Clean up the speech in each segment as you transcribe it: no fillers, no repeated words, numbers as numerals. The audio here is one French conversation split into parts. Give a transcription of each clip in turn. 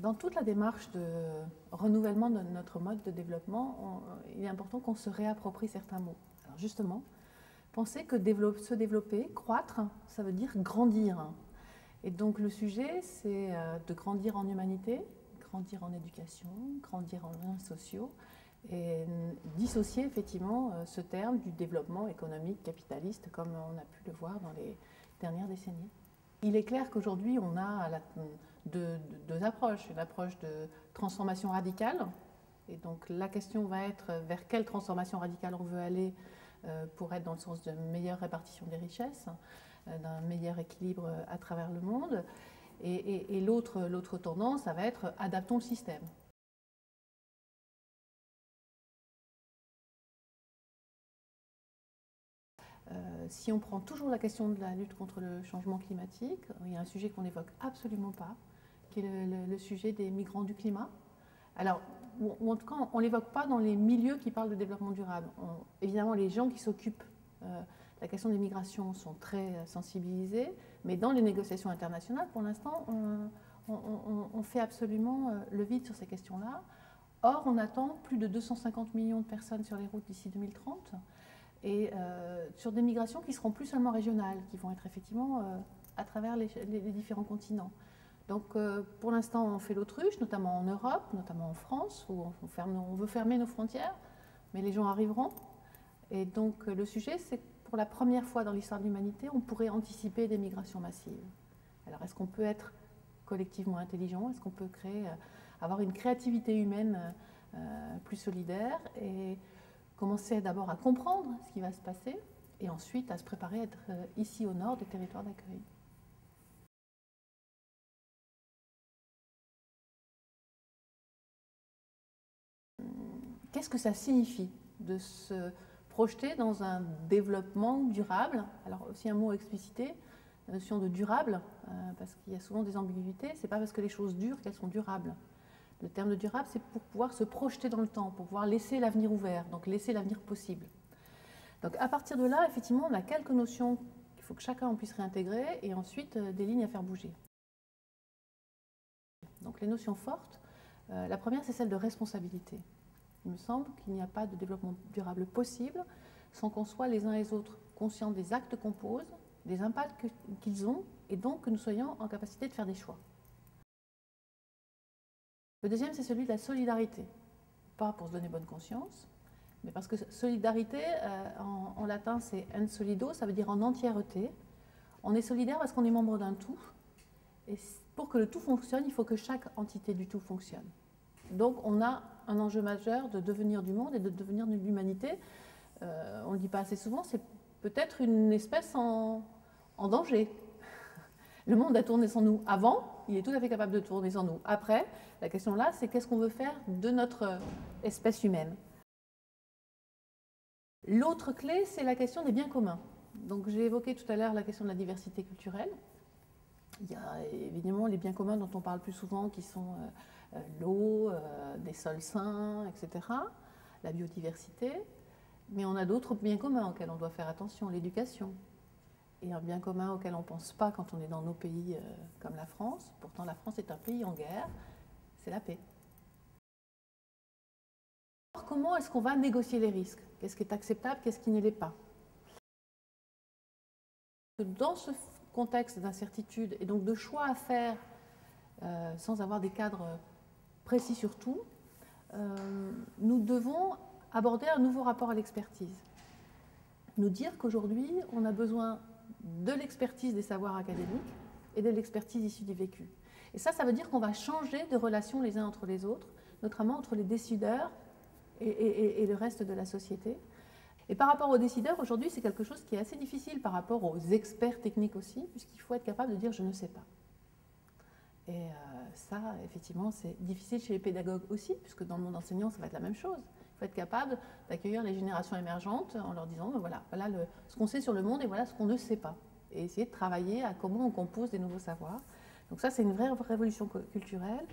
Dans toute la démarche de renouvellement de notre mode de développement, il est important qu'on se réapproprie certains mots. Alors justement, pensez que se développer, croître, ça veut dire grandir. Et donc le sujet, c'est de grandir en humanité, grandir en éducation, grandir en liens sociaux, et dissocier effectivement ce terme du développement économique capitaliste comme on a pu le voir dans les dernières décennies. Il est clair qu'aujourd'hui on a deux approches, une approche de transformation radicale, et donc la question va être vers quelle transformation radicale on veut aller pour être dans le sens de meilleure répartition des richesses, d'un meilleur équilibre à travers le monde, et l'autre tendance, ça va être adaptons le système. Si on prend toujours la question de la lutte contre le changement climatique, il y a un sujet qu'on n'évoque absolument pas, qui est le sujet des migrants du climat. Alors, ou en tout cas, on ne l'évoque pas dans les milieux qui parlent de développement durable. Évidemment, les gens qui s'occupent de la question des migrations sont très sensibilisés, mais dans les négociations internationales, pour l'instant, on fait absolument le vide sur ces questions-là. Or, on attend plus de 250 millions de personnes sur les routes d'ici 2030, et sur des migrations qui seront plus seulement régionales, qui vont être effectivement à travers les différents continents. Donc pour l'instant on fait l'autruche, notamment en Europe, notamment en France, où on veut fermer nos frontières, mais les gens arriveront. Et donc le sujet, c'est que pour la première fois dans l'histoire de l'humanité, on pourrait anticiper des migrations massives. Alors est-ce qu'on peut être collectivement intelligent? Est-ce qu'on peut avoir une créativité humaine plus solidaire et commencer d'abord à comprendre ce qui va se passer et ensuite à se préparer à être ici au nord des territoires d'accueil. Qu'est-ce que ça signifie de se projeter dans un développement durable? Alors aussi un mot explicité, la notion de durable, parce qu'il y a souvent des ambiguïtés, c'est pas parce que les choses durent qu'elles sont durables. Le terme de durable, c'est pour pouvoir se projeter dans le temps, pour pouvoir laisser l'avenir ouvert, donc laisser l'avenir possible. Donc à partir de là, effectivement, on a quelques notions qu'il faut que chacun puisse réintégrer et ensuite des lignes à faire bouger. Donc les notions fortes, la première, c'est celle de responsabilité. Il me semble qu'il n'y a pas de développement durable possible sans qu'on soit les uns et les autres conscients des actes qu'on pose, des impacts qu'ils ont, et donc que nous soyons en capacité de faire des choix. Le deuxième, c'est celui de la solidarité. Pas pour se donner bonne conscience, mais parce que solidarité, en latin, c'est en solido, ça veut dire en entièreté. On est solidaire parce qu'on est membre d'un tout. Et pour que le tout fonctionne, il faut que chaque entité du tout fonctionne. Donc on a un enjeu majeur de devenir du monde et de devenir de l'humanité. On ne le dit pas assez souvent, c'est peut-être une espèce en danger. Le monde a tourné sans nous avant, il est tout à fait capable de tourner sans nous après. La question là, c'est qu'est-ce qu'on veut faire de notre espèce humaine? L'autre clé, c'est la question des biens communs. Donc j'ai évoqué tout à l'heure la question de la diversité culturelle. Il y a évidemment les biens communs dont on parle plus souvent, qui sont l'eau, des sols sains, etc., la biodiversité. Mais on a d'autres biens communs auxquels on doit faire attention, l'éducation. Et un bien commun auquel on ne pense pas quand on est dans nos pays comme la France. Pourtant, la France est un pays en guerre, c'est la paix. Alors, comment est-ce qu'on va négocier les risques? Qu'est-ce qui est acceptable, qu'est-ce qui ne l'est pas? Dans ce contexte d'incertitude et donc de choix à faire sans avoir des cadres précis sur tout, nous devons aborder un nouveau rapport à l'expertise. Nous dire qu'aujourd'hui, on a besoin de l'expertise des savoirs académiques et de l'expertise issue du vécu. Et ça veut dire qu'on va changer de relations les uns entre les autres, notamment entre les décideurs et le reste de la société. Et par rapport aux décideurs, aujourd'hui, c'est quelque chose qui est assez difficile par rapport aux experts techniques aussi, puisqu'il faut être capable de dire « je ne sais pas ». Et ça, effectivement, c'est difficile chez les pédagogues aussi, puisque dans le monde enseignant, ça va être la même chose. Il faut être capable d'accueillir les générations émergentes en leur disant voilà ce qu'on sait sur le monde et voilà ce qu'on ne sait pas. Et essayer de travailler à comment on compose des nouveaux savoirs. Donc ça, c'est une vraie révolution culturelle.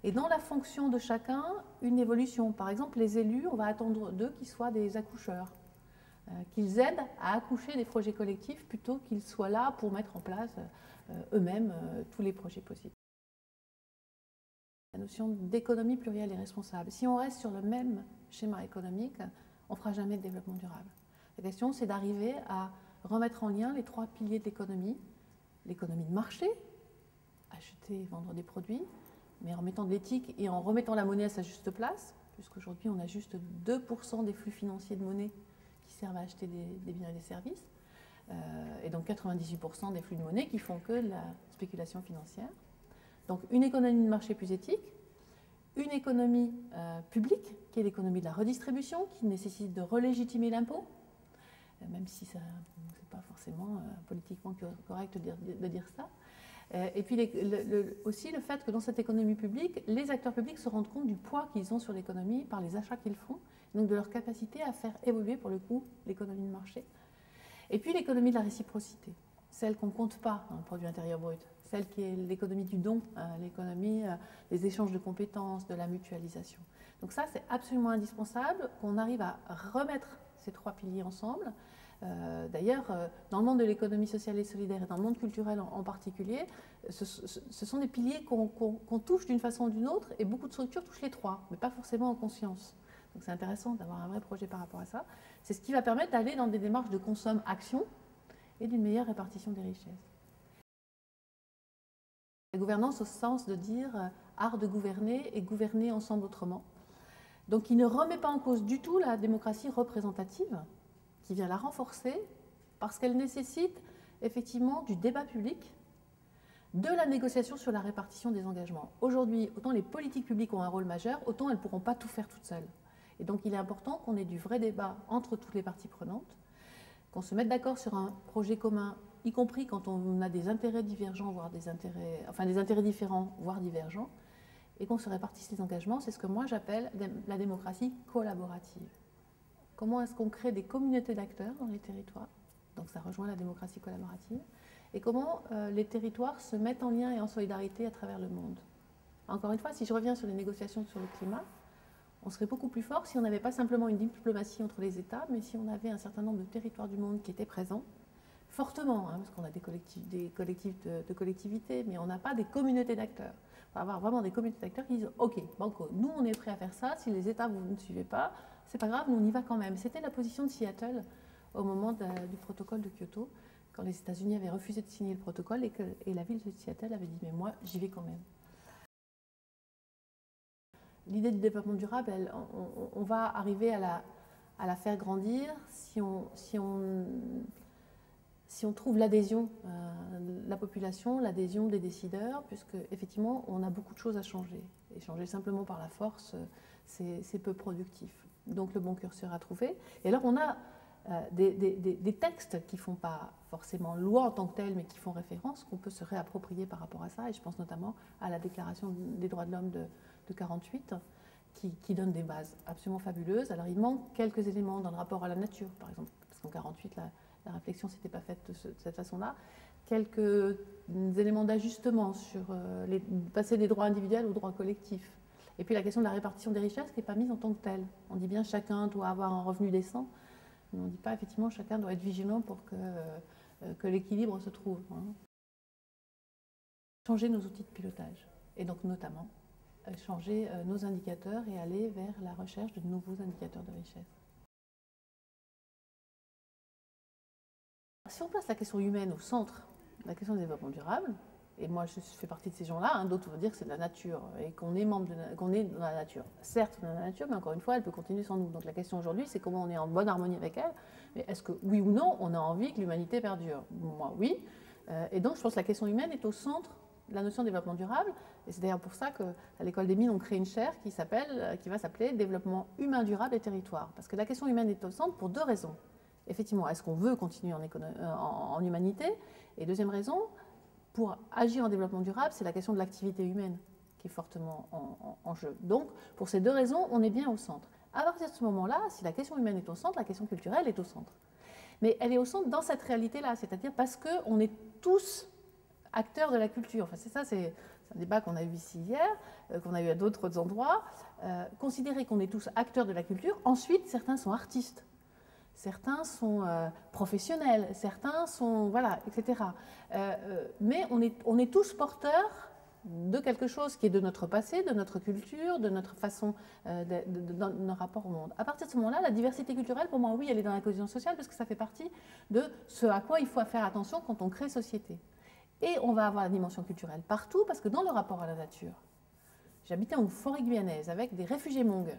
Et dans la fonction de chacun, une évolution. Par exemple, les élus, on va attendre d'eux qu'ils soient des accoucheurs, qu'ils aident à accoucher des projets collectifs plutôt qu'ils soient là pour mettre en place eux-mêmes tous les projets possibles. la notion d'économie plurielle et responsable. Si on reste sur le même schéma économique, on ne fera jamais de développement durable. La question, c'est d'arriver à remettre en lien les trois piliers de l'économie. L'économie de marché, acheter et vendre des produits, mais en mettant de l'éthique et en remettant la monnaie à sa juste place, puisqu'aujourd'hui on a juste 2% des flux financiers de monnaie qui servent à acheter des biens et des services, et donc 98% des flux de monnaie qui font que la spéculation financière. Donc une économie de marché plus éthique, une économie publique, qui est l'économie de la redistribution, qui nécessite de relégitimer l'impôt, même si ce n'est pas forcément politiquement correct de dire ça. Et puis aussi le fait que dans cette économie publique, les acteurs publics se rendent compte du poids qu'ils ont sur l'économie par les achats qu'ils font, donc de leur capacité à faire évoluer pour le coup l'économie de marché. Et puis l'économie de la réciprocité, celle qu'on ne compte pas dans le produit intérieur brut, celle qui est l'économie du don, l'économie des échanges de compétences, de la mutualisation. Donc ça, c'est absolument indispensable qu'on arrive à remettre ces trois piliers ensemble. D'ailleurs, dans le monde de l'économie sociale et solidaire et dans le monde culturel en particulier, ce sont des piliers qu'on touche d'une façon ou d'une autre, et beaucoup de structures touchent les trois, mais pas forcément en conscience. Donc c'est intéressant d'avoir un vrai projet par rapport à ça. C'est ce qui va permettre d'aller dans des démarches de consomme-action et d'une meilleure répartition des richesses. La gouvernance au sens de dire art de gouverner et gouverner ensemble autrement. Donc il ne remet pas en cause du tout la démocratie représentative, qui vient la renforcer parce qu'elle nécessite effectivement du débat public, de la négociation sur la répartition des engagements. Aujourd'hui, autant les politiques publiques ont un rôle majeur, autant elles ne pourront pas tout faire toutes seules. Et donc il est important qu'on ait du vrai débat entre toutes les parties prenantes, qu'on se mette d'accord sur un projet commun, y compris quand on a des intérêts divergents, voire des intérêts différents, voire divergents, et qu'on se répartisse les engagements. C'est ce que moi j'appelle la démocratie collaborative. Comment est-ce qu'on crée des communautés d'acteurs dans les territoires? Donc ça rejoint la démocratie collaborative. Et comment les territoires se mettent en lien et en solidarité à travers le monde. Encore une fois, si je reviens sur les négociations sur le climat, on serait beaucoup plus fort si on n'avait pas simplement une diplomatie entre les États, mais si on avait un certain nombre de territoires du monde qui étaient présents, fortement, parce qu'on a des collectifs de collectivités, mais on n'a pas des communautés d'acteurs. Il va y avoir vraiment des communautés d'acteurs qui disent « Ok, banco, nous on est prêts à faire ça, si les États vous ne suivez pas, c'est pas grave, nous on y va quand même. » C'était la position de Seattle au moment du protocole de Kyoto, quand les États-Unis avaient refusé de signer le protocole et la ville de Seattle avait dit « Mais moi, j'y vais quand même. » L'idée du développement durable, on va arriver à la faire grandir si on trouve l'adhésion de la population, l'adhésion des décideurs, puisque effectivement on a beaucoup de choses à changer. Et changer simplement par la force, c'est peu productif. Donc le bon curseur à trouver. Et alors on a des textes qui ne font pas forcément loi en tant que telle, mais qui font référence, qu'on peut se réapproprier par rapport à ça. Et je pense notamment à la Déclaration des droits de l'homme de 1948, qui donne des bases absolument fabuleuses. Alors il manque quelques éléments dans le rapport à la nature, par exemple, parce qu'en 1948, la réflexion ne s'était pas faite de cette façon-là. Quelques éléments d'ajustement sur passer des droits individuels aux droits collectifs. Et puis la question de la répartition des richesses qui n'est pas mise en tant que telle. On dit bien chacun doit avoir un revenu décent, mais on ne dit pas effectivement chacun doit être vigilant pour que l'équilibre se trouve. Changer nos outils de pilotage, et donc notamment changer nos indicateurs et aller vers la recherche de nouveaux indicateurs de richesse. Si on place la question humaine au centre de la question du développement durable, et moi je fais partie de ces gens-là, d'autres vont dire que c'est de la nature et qu'on est qu'on est dans la nature. Certes, on est dans la nature, mais encore une fois, elle peut continuer sans nous. Donc la question aujourd'hui, c'est comment on est en bonne harmonie avec elle. Mais est-ce que, oui ou non, on a envie que l'humanité perdure? Moi, oui. Et donc je pense que la question humaine est au centre de la notion de développement durable. Et c'est d'ailleurs pour ça qu'à l'École des Mines, on crée une chaire qui va s'appeler Développement humain durable et territoire. Parce que la question humaine est au centre pour deux raisons. Effectivement, est-ce qu'on veut continuer en humanité? Et deuxième raison, pour agir en développement durable, c'est la question de l'activité humaine qui est fortement en jeu. Donc, pour ces deux raisons, on est bien au centre. À partir de ce moment-là, si la question humaine est au centre, la question culturelle est au centre. Mais elle est au centre dans cette réalité-là, c'est-à-dire parce qu'on est tous acteurs de la culture. Enfin, c'est un débat qu'on a eu ici hier, qu'on a eu à d'autres endroits. Considérer qu'on est tous acteurs de la culture, ensuite, certains sont artistes. Certains sont professionnels, certains sont, voilà, etc. Mais on est tous porteurs de quelque chose qui est de notre passé, de notre culture, de notre façon, de nos rapports au monde. À partir de ce moment-là, la diversité culturelle, pour moi, oui, elle est dans la cohésion sociale parce que ça fait partie de ce à quoi il faut faire attention quand on crée société. Et on va avoir la dimension culturelle partout parce que dans le rapport à la nature, j'habitais en forêt guyanaise avec des réfugiés Hmong.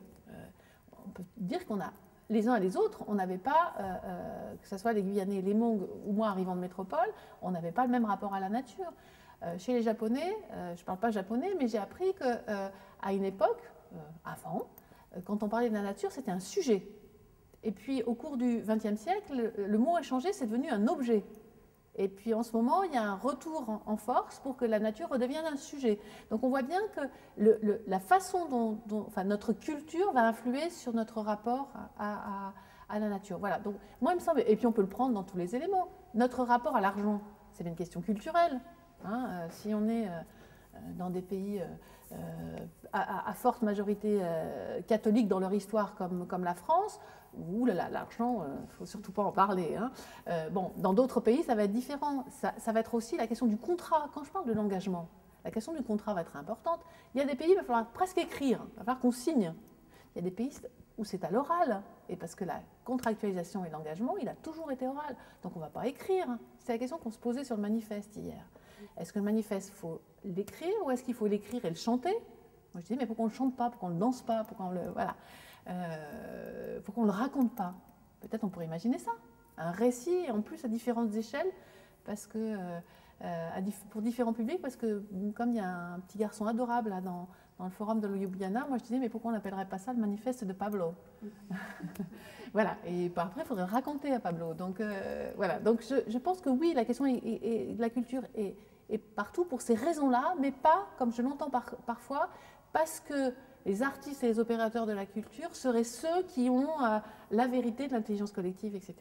On peut dire qu'on a, les uns et les autres, on n'avait pas, que ce soit les Guyanais, les Hmong ou moi arrivant de métropole, on n'avait pas le même rapport à la nature. Chez les Japonais, je ne parle pas japonais, mais j'ai appris qu'à une époque, avant, quand on parlait de la nature, c'était un sujet. Et puis au cours du XXe siècle, le mot a changé, c'est devenu un objet. Et puis en ce moment, il y a un retour en force pour que la nature redevienne un sujet. Donc on voit bien que la façon dont enfin, notre culture va influer sur notre rapport à la nature. Voilà, donc moi il me semble, et puis on peut le prendre dans tous les éléments, notre rapport à l'argent, c'est une question culturelle. Hein, si on est dans des pays à forte majorité catholique dans leur histoire comme la France, ouh là là, l'argent, il ne faut surtout pas en parler. Hein. Bon, dans d'autres pays, ça va être différent. Ça va être aussi la question du contrat. Quand je parle de l'engagement, la question du contrat va être importante. Il y a des pays où il va falloir presque écrire, il va falloir qu'on signe. Il y a des pays où c'est à l'oral, et parce que la contractualisation et l'engagement, il a toujours été oral. Donc on ne va pas écrire. C'est la question qu'on se posait sur le manifeste hier. Est-ce que le manifeste, il faut l'écrire ou est-ce qu'il faut l'écrire et le chanter? Moi je dis, mais pourquoi on ne le chante pas, pourquoi on ne le danse pas, pourquoi on le... Voilà. Pourquoi on ne le raconte pas? Peut-être on pourrait imaginer ça. Un récit, en plus à différentes échelles, parce que, pour différents publics, parce que comme il y a un petit garçon adorable là, dans le forum de Ljubljana, moi je disais, mais pourquoi on n'appellerait pas ça le manifeste de Pablo? Voilà, et après il faudrait le raconter à Pablo. Donc voilà, donc je pense que oui, la question de la culture est partout pour ces raisons-là, mais pas, comme je l'entends parfois, parce que les artistes et les opérateurs de la culture seraient ceux qui ont la vérité de l'intelligence collective, etc.